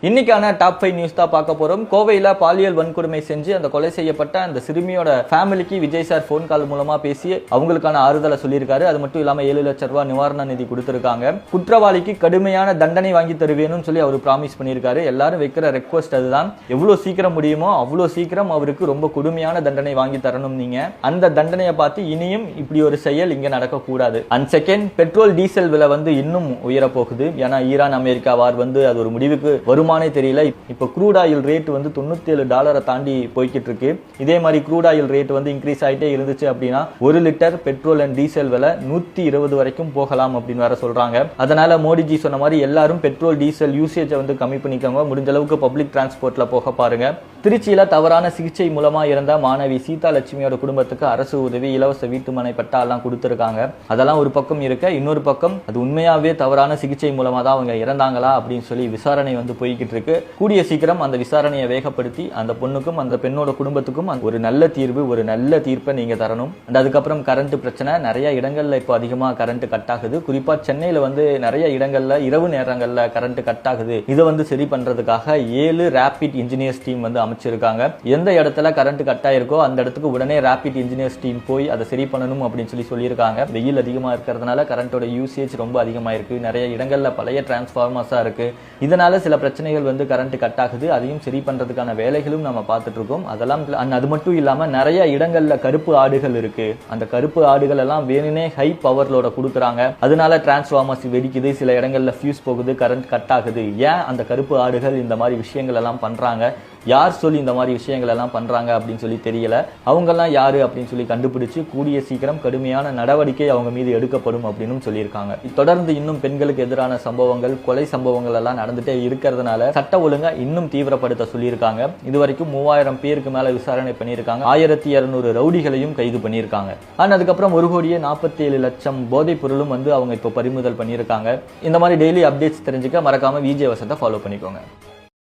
இன்னைக்கான top 5 news தான் பார்க்க போறோம். கோவையில பாலியல் வன்கொடுமை செஞ்சு அந்த கொலை செய்யப்பட்ட அந்த சிறுமியோட ஃபேமிலிக்கு விஜய் சார் போன் கால் மூலமா பேசி அவங்களுக்கான ஆறுதலை சொல்லியிருக்காரு. அது மட்டும் இல்லாம 7 லட்சம் ரூபாய் நிவாரண நிதி கொடுத்திருக்காங்க. குற்றவாளிக்கு கடுமையான தண்டனை வாங்கி தருவேன்னு சொல்லி அவர் ப்ராமிஸ் பண்ணியிருக்காரு. எல்லாரும் வைக்கிற ரெக்வஸ்ட் அதுதான், எவ்வளவு சீக்கிரம் முடியுமோ அவ்வளவு சீக்கிரம் அவருக்கு ரொம்ப கொடுமையான தண்டனை வாங்கி தரணும். நீங்க அந்த தண்டனையை பார்த்து இனியும் இப்படி ஒரு செயல் இங்க நடக்கக்கூடாது. அண்ட் செகண்ட், பெட்ரோல் டீசல் விலை இன்னும் உயர போகுது. ஏன்னா ஈரான் அமெரிக்கா வார் அது ஒரு முடிவுக்கு வருமானே தெரியல. இப்ப க்ரூட் ஆயில் ரேட் $97 தாண்டி போய்கிட்டு இருக்கு. இதே மாதிரி க்ரூட் ஆயில் ரேட் இன்க்ரீஸ் ஆயிட்டே இருந்துச்சு அப்படின்னா 1 லிட்டர் பெட்ரோல் அண்ட் டீசல் விலை 120 வரைக்கும் போகலாம் அப்படின்னு வேற சொல்றாங்க. அதனால மோடிஜி சொன்ன மாதிரி எல்லாரும் பெட்ரோல் டீசல் யூசேஜ் கம்மி பண்ணிக்கோங்க. முடிஞ்ச அளவுக்கு பப்ளிக் டிரான்ஸ்போர்ட்ல போக பாருங்க. திருச்சியில தவறான சிகிச்சை மூலமா இறந்த மாணவி சீதா லட்சுமியோட குடும்பத்துக்கு அரசு உதவி, இலவச வீட்டுமனை பட்டா எல்லாம் கொடுத்திருக்காங்க. அதெல்லாம் ஒரு பக்கம் இருக்க, இன்னொரு பக்கம் அது உண்மையாவே தவறான சிகிச்சை மூலமா தான் அவங்க இறந்தாங்களா அப்படின்னு சொல்லி விசாரணை போய்கிட்டு இருக்கு. கூடிய சீக்கிரம் அந்த விசாரணையை வேகப்படுத்தி அந்த பொண்ணுக்கும் அந்த பெண்ணோட குடும்பத்துக்கும் ஒரு நல்ல தீர்வு, ஒரு நல்ல தீர்ப்பை நீங்க தரணும். அதுக்கப்புறம் கரண்ட் பிரச்சனை, நிறைய இடங்கள்ல இப்போ அதிகமா கரண்ட் கட் ஆகுது. குறிப்பா சென்னையில நிறைய இடங்கள்ல இரவு நேரங்கள்ல கரண்ட் கட் ஆகுது. இதை சரி பண்றதுக்காக 7 ரேபிட் இன்ஜினியர்ஸ் டீம் அமைச்சிருக்காங்க. எந்த இடத்துல கரண்ட் கட் ஆயிருக்கோ அந்த இடத்துக்கு உடனே ரேபிட் இன்ஜினியர்ஸ் டீம் போய் அதை சரி பண்ணணும் அப்படின்னு சொல்லியிருக்காங்க. வெயில் அதிகமா இருக்கிறதுனால கரண்டோட யூசேஜ் ரொம்ப அதிகமா இருக்கு. நிறைய இடங்கள்ல பழைய டிரான்ஸ்ஃபார்மர்ஸா இருக்கு. இதனால சில பிரச்சனைகள் கரண்ட் கட் ஆகுது. அதையும் சரி பண்றதுக்கான வேலைகளும் நம்ம பார்த்துட்டு இருக்கோம். அதெல்லாம் அது மட்டும் இல்லாம நிறைய இடங்கள்ல கருப்பு ஆடுகள் இருக்கு. அந்த கருப்பு ஆடுகள் எல்லாம் வேணுனே ஹை பவர்லோட கொடுக்குறாங்க. அதனால டிரான்ஸ்ஃபார்மர்ஸ் வெடிக்குது, சில இடங்கள்ல ஃபியூஸ் போகுது, கரண்ட் கட் ஆகுது. ஏன் அந்த கருப்பு ஆடுகள் இந்த மாதிரி விஷயங்கள் எல்லாம் பண்றாங்க, யார் சொல்லி இந்த மாதிரி விஷயங்கள் எல்லாம் பண்றாங்க அப்படின்னு சொல்லி தெரியல. அவங்க எல்லாம் யாரு அப்படின்னு சொல்லி கண்டுபிடிச்சு கூடிய சீக்கிரம் கடுமையான நடவடிக்கை அவங்க மீது எடுக்கப்படும் அப்படின்னு சொல்லியிருக்காங்க. தொடர்ந்து இன்னும் பெண்களுக்கு எதிரான சம்பவங்கள், கொலை சம்பவங்கள் எல்லாம் நடந்துட்டே இருக்கிறதுனால சட்ட ஒழுங்கை இன்னும் தீவிரப்படுத்த சொல்லியிருக்காங்க. இதுவரைக்கும் 3000 பேருக்கு மேல விசாரணை பண்ணியிருக்காங்க. 1200 ரவுடிகளையும் கைது பண்ணியிருக்காங்க. அதுக்கப்புறம் 1,47,00,000 போதைப் பொருளும் அவங்க இப்ப பறிமுதல் பண்ணியிருக்காங்க. இந்த மாதிரி டெய்லி அப்டேட்ஸ் தெரிஞ்சுக்க மறக்காம விஜய் வசத்தை ஃபாலோ பண்ணிக்கோங்க.